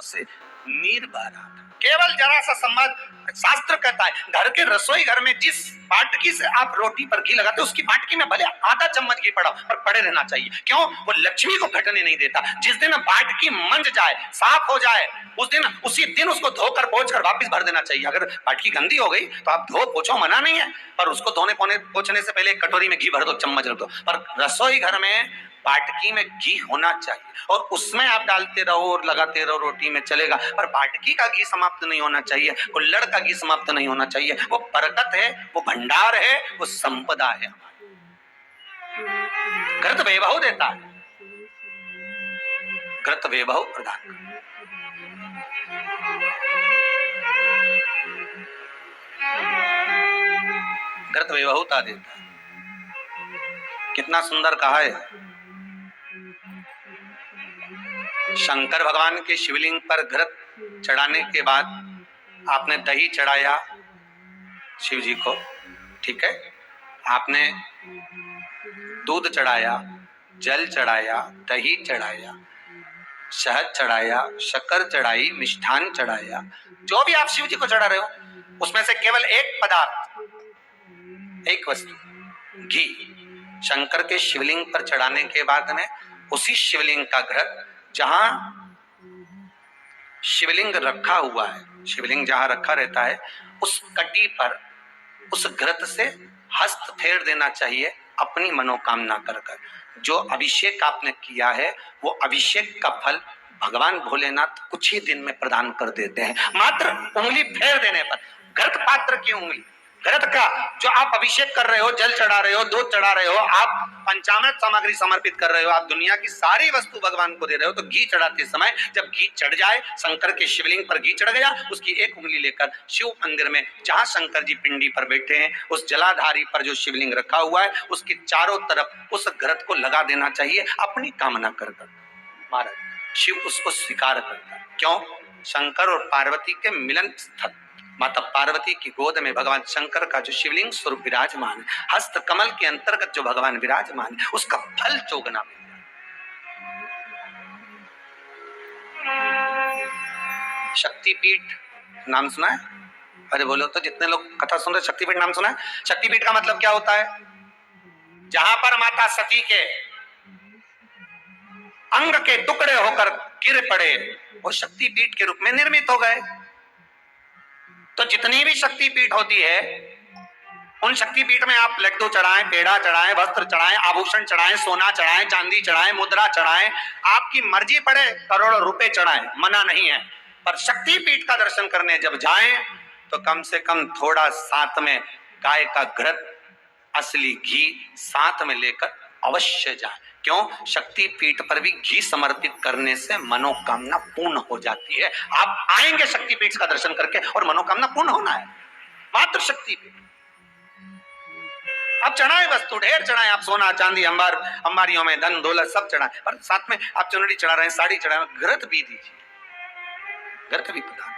से नीर बह रहा था। केवल जरा सा संवाद। शास्त्र कहता है घर के रसोई घर में जिस बाटकी से आप रोटी पर घी लगाते हो उसकी बाटकी में भले आधा चम्मच घी पड़ा पर पड़े रहना चाहिए। क्यों? वो लक्ष्मी को घटने नहीं देता। जिस दिन बाटकी मंज जाए, साफ हो जाए, उसी दिन उसको धोकर पोंछ कर वापस भर देना चाहिए। अगर बाटकी गंदी हो गई तो आप धो पोछो, मना नहीं है, पर उसको धोने पोछने से पहले एक कटोरी में घी भर दो, चम्मच रख दो। पर रसोई घर में बाटकी में घी होना चाहिए और उसमें आप डालते रहो और लगाते रहो, रोटी में चलेगा, पर बाटकी का घी समाप्त नहीं होना चाहिए, कुल्हड़ का घी समाप्त नहीं होना चाहिए। वो बरकत है, वो भंडार है, वो संपदा है। घृत वैभव देता है, घृत वैभव प्रदान। घृत वैभवता देता है। कितना सुंदर कहा है। शंकर भगवान के शिवलिंग पर घृत चढ़ाने के बाद आपने दही चढ़ाया शिव जी को, ठीक है, आपने दूध चढ़ाया, जल चढ़ाया, दही चढ़ाया, शहद चढ़ाया, शक्कर चढ़ाई, मिष्ठान चढ़ाया, जो भी आप शिव जी को चढ़ा रहे हो उसमें से केवल एक पदार्थ, एक वस्तु, घी, शंकर के शिवलिंग पर चढ़ाने के बाद में उसी शिवलिंग का घृत, जहां शिवलिंग रखा हुआ है, शिवलिंग जहां रखा रहता है उस कटी पर उस घृत से हस्त फेर देना चाहिए अपनी मनोकामना कर कर। जो अभिषेक आपने किया है वो अभिषेक का फल भगवान भोलेनाथ कुछ ही दिन में प्रदान कर देते हैं। मात्र उंगली फेर देने पर। घृत पात्र की उंगली, घृत का जो आप अभिषेक कर रहे हो, जल चढ़ा रहे हो, दूध चढ़ा रहे हो, आप पंचामृत सामग्री समर्पित कर रहे हो, आप दुनिया की सारी वस्तु भगवान को दे रहे हो, तो घी चढ़ाते समय जब घी चढ़ जाए, शंकर के शिवलिंग पर घी चढ़ गया, उसकी एक उंगली लेकर शिव मंदिर में जहां शंकर जी पिंडी पर बैठे हैं उस जलाधारी पर जो शिवलिंग रखा हुआ है उसके चारों तरफ उस घृत को लगा देना चाहिए अपनी कामना कर कर। महाराज शिव उसको स्वीकार करता है। क्यों? शंकर और पार्वती के मिलन स्थल माता पार्वती की गोद में भगवान शंकर का जो शिवलिंग स्वरूप विराजमान है, हस्त कमल के अंतर्गत जो भगवान विराजमान है, उसका फल चोगना मिल जाए। शक्तिपीठ नाम सुना है? अरे बोलो तो, जितने लोग कथा सुन रहे, शक्तिपीठ नाम सुना है? शक्तिपीठ का मतलब क्या होता है? जहां पर माता सती के अंग के टुकड़े होकर गिर पड़े वो शक्तिपीठ के रूप में निर्मित हो गए। तो जितनी भी शक्तिपीठ होती है उन शक्तिपीठ में आप लड्डू चढ़ाएं, पेड़ा चढ़ाएं, वस्त्र चढ़ाएं, आभूषण चढ़ाएं, सोना चढ़ाएं, चांदी चढ़ाएं, मुद्रा चढ़ाएं, आपकी मर्जी पड़े करोड़ों रुपए चढ़ाएं, मना नहीं है। पर शक्तिपीठ का दर्शन करने जब जाएं तो कम से कम थोड़ा साथ में गाय का घृत, असली घी साथ में लेकर अवश्य जाए। क्यों? शक्तिपीठ पर भी घी समर्पित करने से मनोकामना पूर्ण हो जाती है। आप आएंगे शक्तिपीठ का दर्शन करके और मनोकामना पूर्ण होना है। मात्र शक्तिपीठ। आप चढ़ाए वस्तु ढेर चढ़ाए, आप सोना चांदी अंबारियों में धन दौलत सब चढ़ाए, पर साथ में आप चुनरी चढ़ा रहे हैं, साड़ी चढ़ा रहे हैं, घृत भी दीजिए, घृत भी प्रदान।